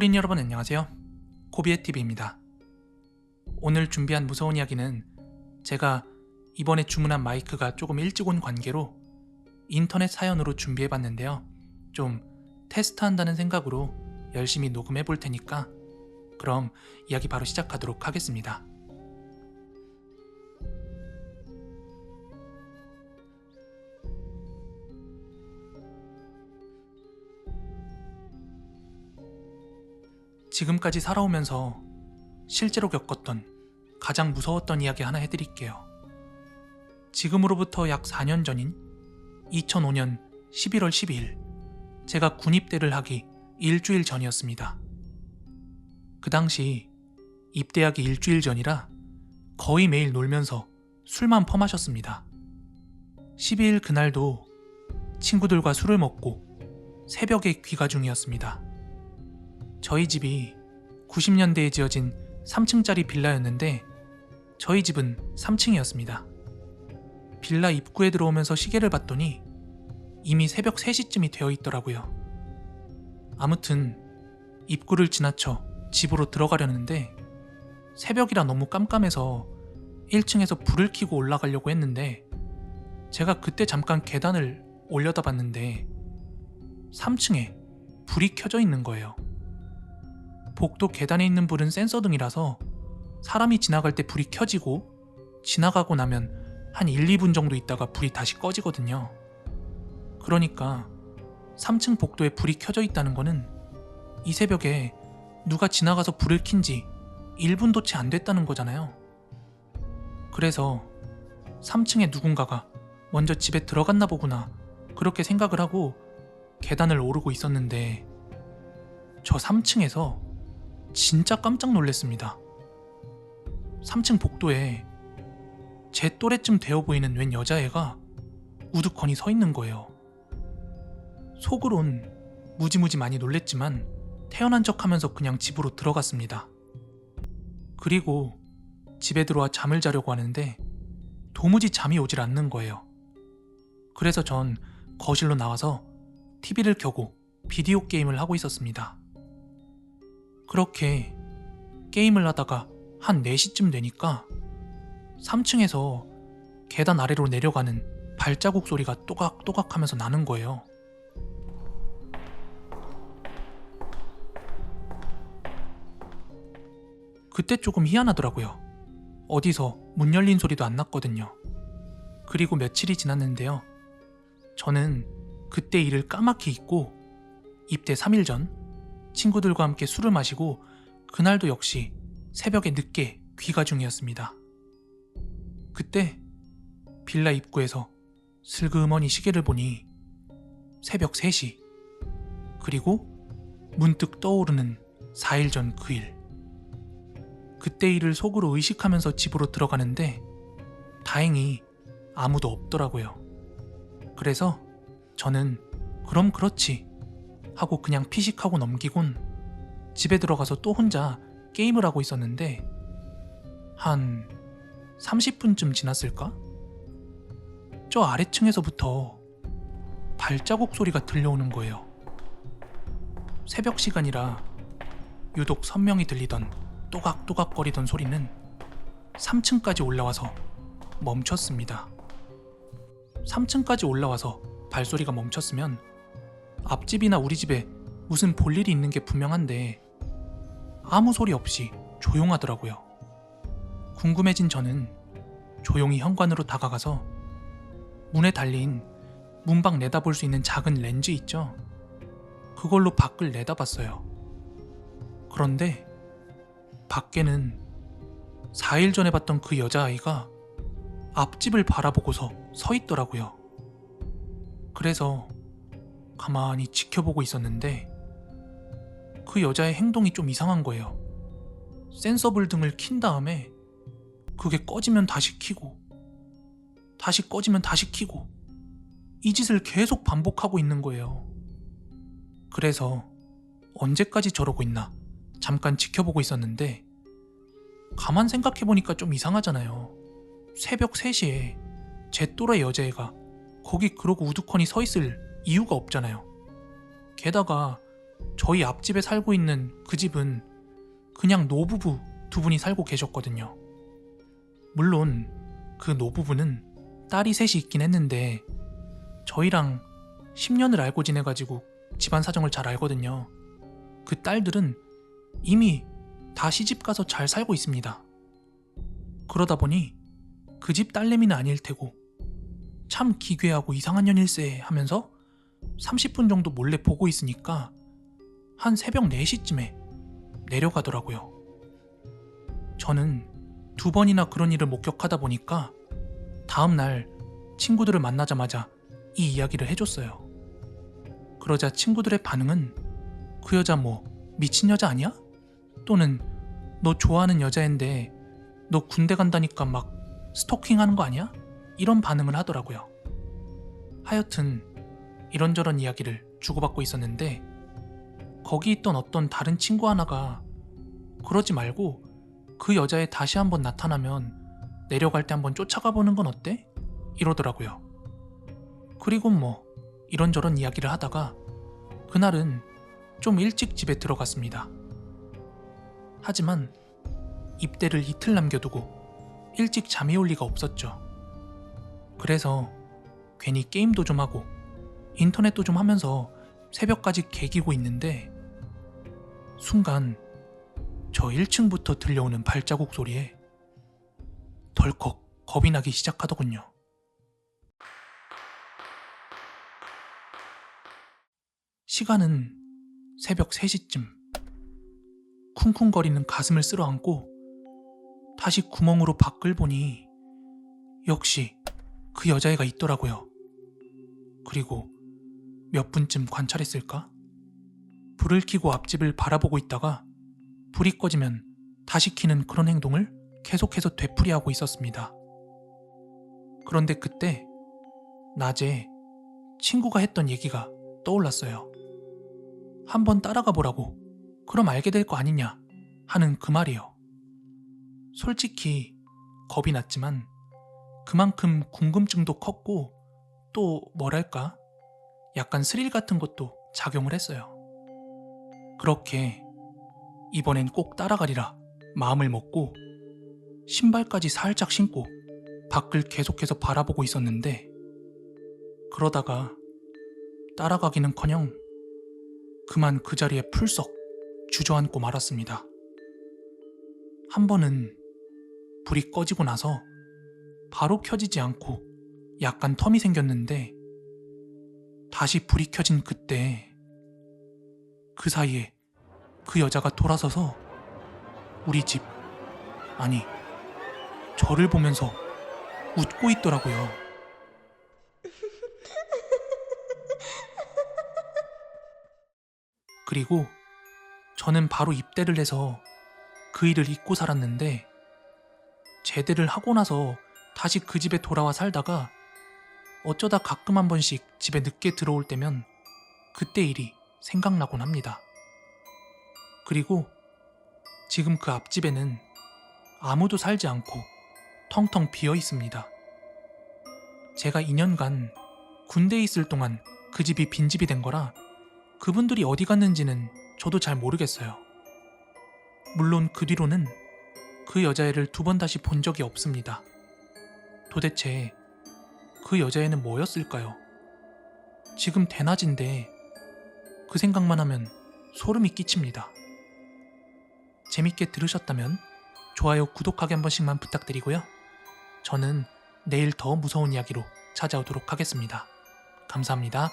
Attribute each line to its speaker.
Speaker 1: 호린 여러분 안녕하세요. 코비애TV입니다. 오늘 준비한 무서운 이야기는 제가 이번에 주문한 마이크가 조금 일찍 온 관계로 인터넷 사연으로 준비해봤는데요. 좀 테스트한다는 생각으로 열심히 녹음해볼 테니까 그럼 이야기 바로 시작하도록 하겠습니다. 지금까지 살아오면서 실제로 겪었던 가장 무서웠던 이야기 하나 해드릴게요. 지금으로부터 약 4년 전인 2005년 11월 12일 제가 군입대를 하기 일주일 전이었습니다. 그 당시 입대하기 일주일 전이라 거의 매일 놀면서 술만 퍼마셨습니다. 12일 그날도 친구들과 술을 먹고 새벽에 귀가 중이었습니다. 저희 집이 90년대에 지어진 3층짜리 빌라였는데 저희 집은 3층이었습니다. 빌라 입구에 들어오면서 시계를 봤더니 이미 새벽 3시쯤이 되어 있더라고요. 아무튼 입구를 지나쳐 집으로 들어가려는데 새벽이라 너무 깜깜해서 1층에서 불을 켜고 올라가려고 했는데 제가 그때 잠깐 계단을 올려다봤는데 3층에 불이 켜져 있는 거예요. 복도 계단에 있는 불은 센서등이라서 사람이 지나갈 때 불이 켜지고 지나가고 나면 한 1, 2분 정도 있다가 불이 다시 꺼지거든요. 그러니까 3층 복도에 불이 켜져 있다는 거는 이 새벽에 누가 지나가서 불을 킨 지 1분도 채 안 됐다는 거잖아요. 그래서 3층에 누군가가 먼저 집에 들어갔나 보구나 그렇게 생각을 하고 계단을 오르고 있었는데 저 3층에서 진짜 깜짝 놀랐습니다. 3층 복도에 제 또래쯤 되어 보이는 웬 여자애가 우두커니 서 있는 거예요. 속으론 무지무지 많이 놀랬지만 태어난 척하면서 그냥 집으로 들어갔습니다. 그리고 집에 들어와 잠을 자려고 하는데 도무지 잠이 오질 않는 거예요. 그래서 전 거실로 나와서 TV를 켜고 비디오 게임을 하고 있었습니다. 그렇게 게임을 하다가 한 4시쯤 되니까 3층에서 계단 아래로 내려가는 발자국 소리가 또각또각 하면서 나는 거예요. 그때 조금 희한하더라고요. 어디서 문 열린 소리도 안 났거든요. 그리고 며칠이 지났는데요. 저는 그때 일을 까맣게 잊고 입대 3일 전 친구들과 함께 술을 마시고 그날도 역시 새벽에 늦게 귀가 중이었습니다. 그때 빌라 입구에서 슬그머니 시계를 보니 새벽 3시 그리고 문득 떠오르는 4일 전 그 일. 그때 일을 속으로 의식하면서 집으로 들어가는데 다행히 아무도 없더라고요. 그래서 저는 그럼 그렇지 하고 그냥 피식하고 넘기곤 집에 들어가서 또 혼자 게임을 하고 있었는데 한 30분쯤 지났을까? 저 아래층에서부터 발자국 소리가 들려오는 거예요. 새벽 시간이라 유독 선명히 들리던 또각또각거리던 소리는 3층까지 올라와서 멈췄습니다. 3층까지 올라와서 발소리가 멈췄으면 앞집이나 우리 집에 무슨 볼 일이 있는 게 분명한데 아무 소리 없이 조용하더라고요. 궁금해진 저는 조용히 현관으로 다가가서 문에 달린 문밖 내다볼 수 있는 작은 렌즈 있죠? 그걸로 밖을 내다봤어요. 그런데 밖에는 4일 전에 봤던 그 여자아이가 앞집을 바라보고서 서 있더라고요. 그래서 가만히 지켜보고 있었는데 그 여자의 행동이 좀 이상한 거예요. 센서불 등을 킨 다음에 그게 꺼지면 다시 켜고 다시 꺼지면 다시 켜고 이 짓을 계속 반복하고 있는 거예요. 그래서 언제까지 저러고 있나 잠깐 지켜보고 있었는데 가만 생각해보니까 좀 이상하잖아요. 새벽 3시에 제 또래 여자애가 거기 그러고 우두커니 서 있을 이유가 없잖아요. 게다가 저희 앞집에 살고 있는 그 집은 그냥 노부부 두 분이 살고 계셨거든요. 물론 그 노부부는 딸이 셋이 있긴 했는데 저희랑 10년을 알고 지내가지고 집안 사정을 잘 알거든요. 그 딸들은 이미 다 시집가서 잘 살고 있습니다. 그러다 보니 그 집 딸내미는 아닐 테고 참 기괴하고 이상한 년일세 하면서 30분 정도 몰래 보고 있으니까 한 새벽 4시쯤에 내려가더라고요. 저는 2번이나 그런 일을 목격하다 보니까 다음날 친구들을 만나자마자 이 이야기를 해줬어요. 그러자 친구들의 반응은 그 여자 뭐 미친 여자 아니야? 또는 너 좋아하는 여자인데 너 군대 간다니까 막 스토킹하는 거 아니야? 이런 반응을 하더라고요. 하여튼 이런저런 이야기를 주고받고 있었는데 거기 있던 어떤 다른 친구 하나가 그러지 말고 그 여자애 다시 한번 나타나면 내려갈 때 한번 쫓아가 보는 건 어때? 이러더라고요. 그리고 뭐 이런저런 이야기를 하다가 그날은 좀 일찍 집에 들어갔습니다. 하지만 입대를 이틀 남겨두고 일찍 잠이 올 리가 없었죠. 그래서 괜히 게임도 좀 하고 인터넷도 좀 하면서 새벽까지 개기고 있는데 순간 저 1층부터 들려오는 발자국 소리에 덜컥 겁이 나기 시작하더군요. 시간은 새벽 3시쯤. 쿵쿵거리는 가슴을 쓸어안고 다시 구멍으로 밖을 보니 역시 그 여자애가 있더라고요. 그리고 몇 분쯤 관찰했을까? 불을 켜고 앞집을 바라보고 있다가 불이 꺼지면 다시 켜는 그런 행동을 계속해서 되풀이하고 있었습니다. 그런데 그때 낮에 친구가 했던 얘기가 떠올랐어요. 한번 따라가 보라고, 그럼 알게 될 거 아니냐 하는 그 말이요. 솔직히 겁이 났지만 그만큼 궁금증도 컸고 또 뭐랄까 약간 스릴 같은 것도 작용을 했어요. 그렇게 이번엔 꼭 따라가리라 마음을 먹고 신발까지 살짝 신고 밖을 계속해서 바라보고 있었는데 그러다가 따라가기는커녕 그만 그 자리에 풀썩 주저앉고 말았습니다. 한 번은 불이 꺼지고 나서 바로 켜지지 않고 약간 텀이 생겼는데 다시 불이 켜진 그때 그 사이에 그 여자가 돌아서서 우리 집, 아니 저를 보면서 웃고 있더라고요. 그리고 저는 바로 입대를 해서 그 일을 잊고 살았는데 제대를 하고 나서 다시 그 집에 돌아와 살다가 어쩌다 가끔 한 번씩 집에 늦게 들어올 때면 그때 일이 생각나곤 합니다. 그리고 지금 그 앞집에는 아무도 살지 않고 텅텅 비어 있습니다. 제가 2년간 군대에 있을 동안 그 집이 빈집이 된 거라 그분들이 어디 갔는지는 저도 잘 모르겠어요. 물론 그 뒤로는 그 여자애를 2번 다시 본 적이 없습니다. 도대체 그 여자애는 뭐였을까요? 지금 대낮인데 그 생각만 하면 소름이 끼칩니다. 재밌게 들으셨다면 좋아요, 구독하기 한 번씩만 부탁드리고요. 저는 내일 더 무서운 이야기로 찾아오도록 하겠습니다. 감사합니다.